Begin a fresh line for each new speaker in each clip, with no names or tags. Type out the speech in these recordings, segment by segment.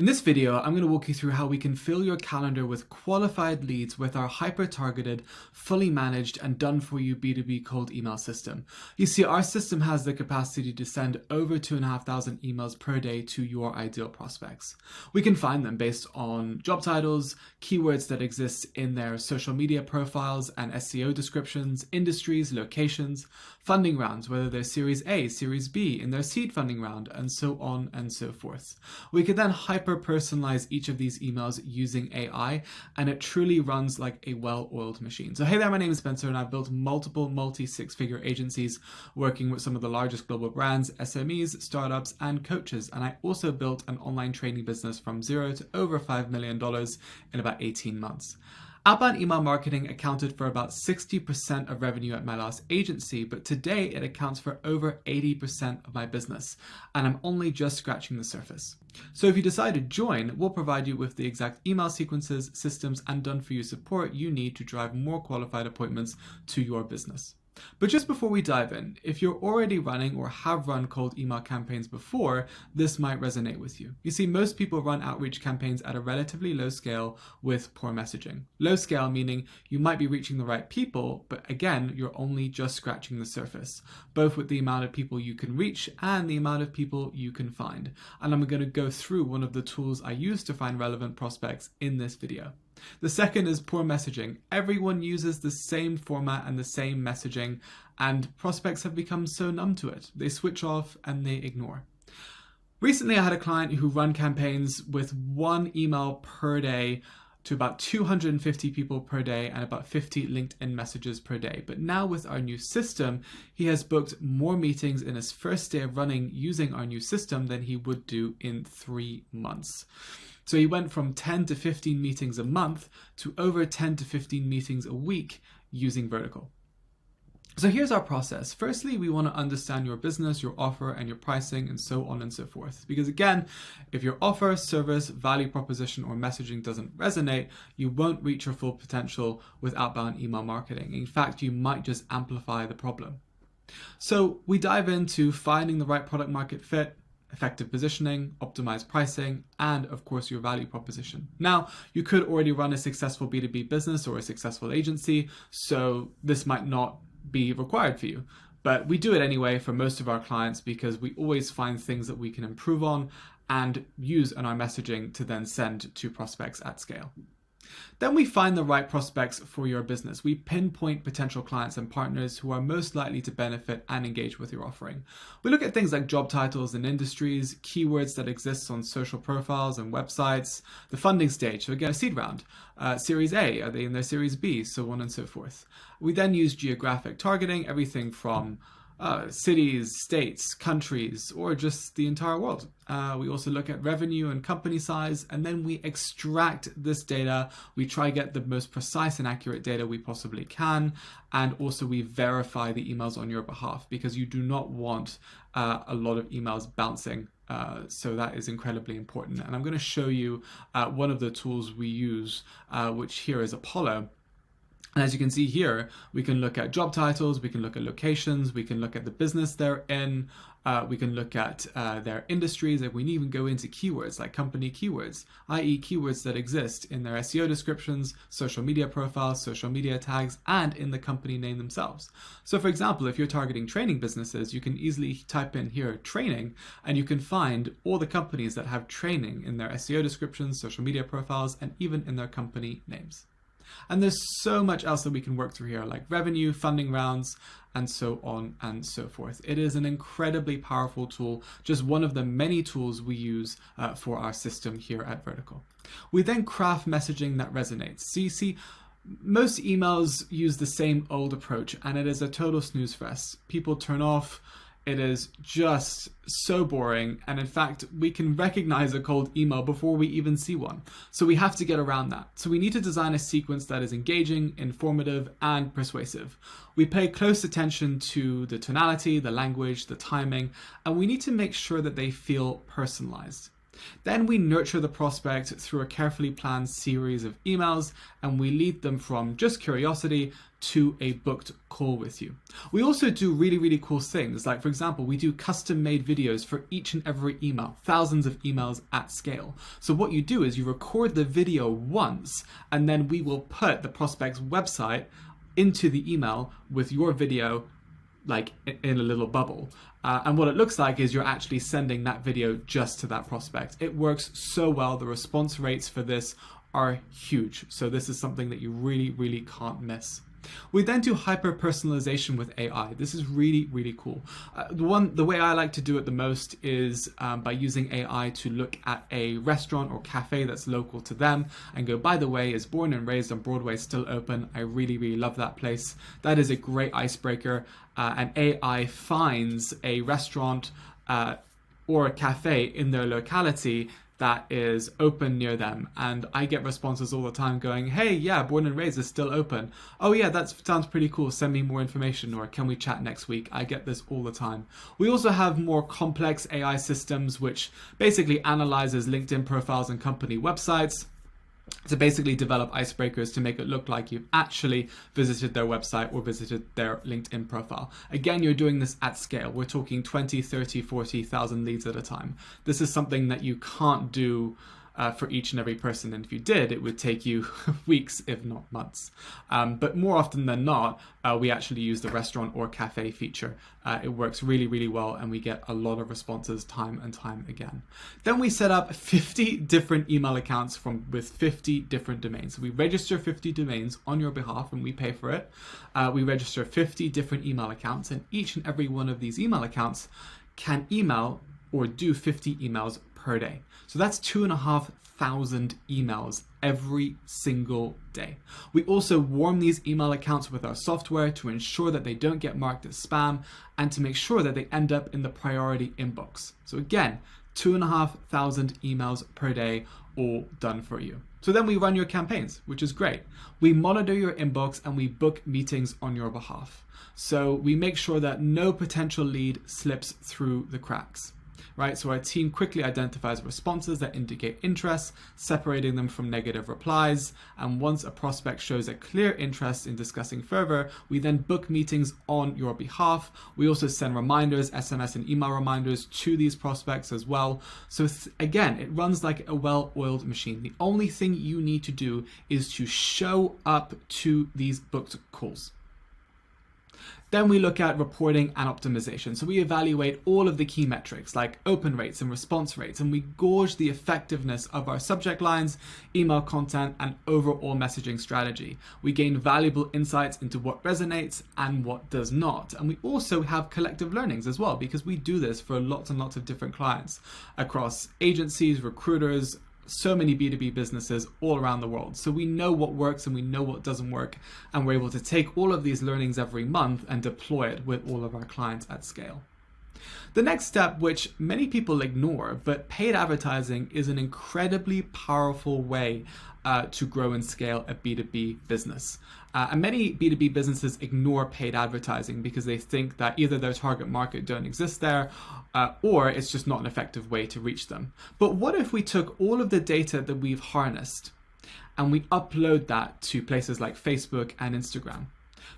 In this video, I'm going to walk you through how we can fill your calendar with qualified leads with our hyper-targeted, fully managed and done-for-you B2B cold email system. You see, our system has the capacity to send over 2,500 emails per day to your ideal prospects. We can find them based on job titles, keywords that exist in their social media profiles and SEO descriptions, industries, locations, funding rounds, whether they're Series A, Series B, in their seed funding round, and so on and so forth. We can then hyper-personalize each of these emails using AI, and it truly runs like a well-oiled machine. So hey there, my name is Spencer, and I've built multiple multi-six-figure agencies working with some of the largest global brands, SMEs, startups, and coaches. And I also built an online training business from zero to over $5 million in about 18 months. Outbound email marketing accounted for about 60% of revenue at my last agency, but today it accounts for over 80% of my business, and I'm only just scratching the surface. So if you decide to join, we'll provide you with the exact email sequences, systems, and done-for-you support you need to drive more qualified appointments to your business. But just before we dive in, if you're already running or have run cold email campaigns before, this might resonate with you. You see, most people run outreach campaigns at a relatively low scale with poor messaging. Low scale meaning you might be reaching the right people, but again, you're only just scratching the surface, both with the amount of people you can reach and the amount of people you can find. And I'm going to go through one of the tools I use to find relevant prospects in this video. The second is poor messaging. Everyone uses the same format and the same messaging, and prospects have become so numb to it. They switch off and they ignore. Recently, I had a client who ran campaigns with one email per day to about 250 people per day and about 50 LinkedIn messages per day. But now with our new system, he has booked more meetings in his first day of running using our new system than he would do in 3 months. So he went from 10 to 15 meetings a month to over 10 to 15 meetings a week using Vertical. So here's our process. Firstly, we want to understand your business, your offer, and your pricing, and so on and so forth. Because again, if your offer, service, value proposition, or messaging doesn't resonate, you won't reach your full potential with outbound email marketing. In fact, you might just amplify the problem. So we dive into finding the right product market fit, effective positioning, optimized pricing, and of course your value proposition. Now, you could already run a successful B2B business or a successful agency, so this might not be required for you. But we do it anyway for most of our clients because we always find things that we can improve on and use in our messaging to then send to prospects at scale. Then we find the right prospects for your business. We pinpoint potential clients and partners who are most likely to benefit and engage with your offering. We look at things like job titles and industries, keywords that exist on social profiles and websites, the funding stage, so again, a seed round, Series A, are they in their Series B, so on and so forth. We then use geographic targeting, everything from cities, states, countries, or just the entire world. We also look at revenue and company size, and then we extract this data. We try to get the most precise and accurate data we possibly can, and also we verify the emails on your behalf because you do not want a lot of emails bouncing. So that is incredibly important. And I'm going to show you one of the tools we use, which here is Apollo. And as you can see here, we can look at job titles, we can look at locations, we can look at the business they're in, we can look at their industries, and we can even go into keywords like company keywords, i.e. keywords that exist in their SEO descriptions, social media profiles, social media tags, and in the company name themselves. So for example, if you're targeting training businesses, you can easily type in here training, and you can find all the companies that have training in their SEO descriptions, social media profiles, and even in their company names. And there's so much else that we can work through here, like revenue, funding rounds, and so on and so forth. It is an incredibly powerful tool, just one of the many tools we use for our system here at Vertical. We then craft messaging that resonates. So you see, most emails use the same old approach, and it is a total snooze fest. People turn off. It is just so boring, and in fact, we can recognize a cold email before we even see one. So we have to get around that. So we need to design a sequence that is engaging, informative, and persuasive. We pay close attention to the tonality, the language, the timing, and we need to make sure that they feel personalized. Then we nurture the prospect through a carefully planned series of emails, and we lead them from just curiosity to a booked call with you. We also do really, really cool things. Like, for example, we do custom made videos for each and every email, thousands of emails at scale. So what you do is you record the video once, and then we will put the prospect's website into the email with your video like in a little bubble. And what it looks like is you're actually sending that video just to that prospect. It works so well. The response rates for this are huge. So this is something that you really, really can't miss. We then do hyper personalization with AI. This is really, really cool. The way I like to do it the most is by using AI to look at a restaurant or cafe that's local to them and go, by the way, is Born and Raised on Broadway still open? I really, really love that place. That is a great icebreaker. And AI finds a restaurant or a cafe in their locality that is open near them, and I get responses all the time going, hey, yeah, Born and Raised is still open. Oh yeah, that sounds pretty cool, send me more information, or can we chat next week? I get this all the time. We also have more complex AI systems which basically analyzes LinkedIn profiles and company websites to basically develop icebreakers to make it look like you've actually visited their website or visited their LinkedIn profile. Again, you're doing this at scale. We're talking 20, 30, 40,000 leads at a time. This is something that you can't do for each and every person, and if you did, it would take you weeks, if not months. But more often than not, we actually use the restaurant or cafe feature. It works really, really well, and we get a lot of responses time and time again. Then we set up 50 different email accounts with 50 different domains. So we register 50 domains on your behalf, and we pay for it. We register 50 different email accounts, and each and every one of these email accounts can email or do 50 emails per day. So that's 2,500 emails every single day. We also warm these email accounts with our software to ensure that they don't get marked as spam and to make sure that they end up in the priority inbox. So again, 2,500 emails per day, all done for you. So then we run your campaigns, which is great. We monitor your inbox and we book meetings on your behalf. So we make sure that no potential lead slips through the cracks. Right, so our team quickly identifies responses that indicate interest, separating them from negative replies. And once a prospect shows a clear interest in discussing further, we then book meetings on your behalf. We also send reminders, SMS and email reminders to these prospects as well. So again, it runs like a well-oiled machine. The only thing you need to do is to show up to these booked calls. Then we look at reporting and optimization. So we evaluate all of the key metrics like open rates and response rates, and we gauge the effectiveness of our subject lines, email content, and overall messaging strategy. We gain valuable insights into what resonates and what does not. And we also have collective learnings as well, because we do this for lots and lots of different clients across agencies, recruiters, so many B2B businesses all around the world. So we know what works and we know what doesn't work, and we're able to take all of these learnings every month and deploy it with all of our clients at scale. The next step, which many people ignore, but paid advertising is an incredibly powerful way to grow and scale a B2B business. And many B2B businesses ignore paid advertising because they think that either their target market don't exist there, or it's just not an effective way to reach them. But what if we took all of the data that we've harnessed and we upload that to places like Facebook and Instagram?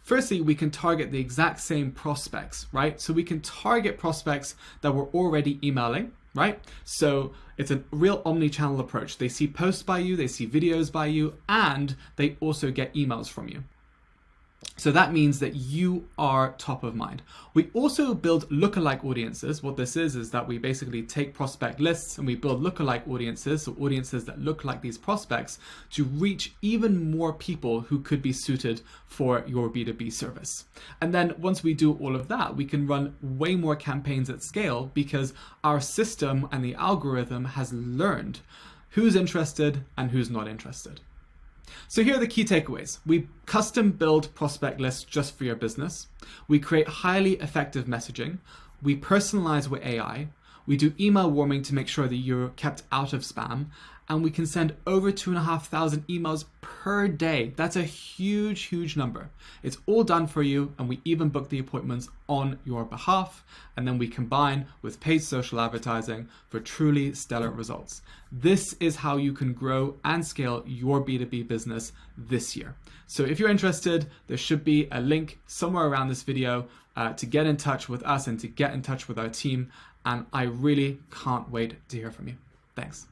Firstly, we can target the exact same prospects, right? So we can target prospects that we're already emailing, right? So it's a real omni-channel approach. They see posts by you, they see videos by you, and they also get emails from you. So that means that you are top of mind. We also build lookalike audiences. What this is that we basically take prospect lists and we build lookalike audiences, so audiences that look like these prospects, to reach even more people who could be suited for your B2B service. And then once we do all of that, we can run way more campaigns at scale because our system and the algorithm has learned who's interested and who's not interested. So here are the key takeaways. We custom build prospect lists just for your business. We create highly effective messaging. We personalize with AI. We do email warming to make sure that you're kept out of spam. And we can send over 2,500 emails per day. That's a huge, huge number. It's all done for you, and we even book the appointments on your behalf, and then we combine with paid social advertising for truly stellar results. This is how you can grow and scale your B2B business this year. So if you're interested, there should be a link somewhere around this video to get in touch with us and to get in touch with our team, and I really can't wait to hear from you. Thanks.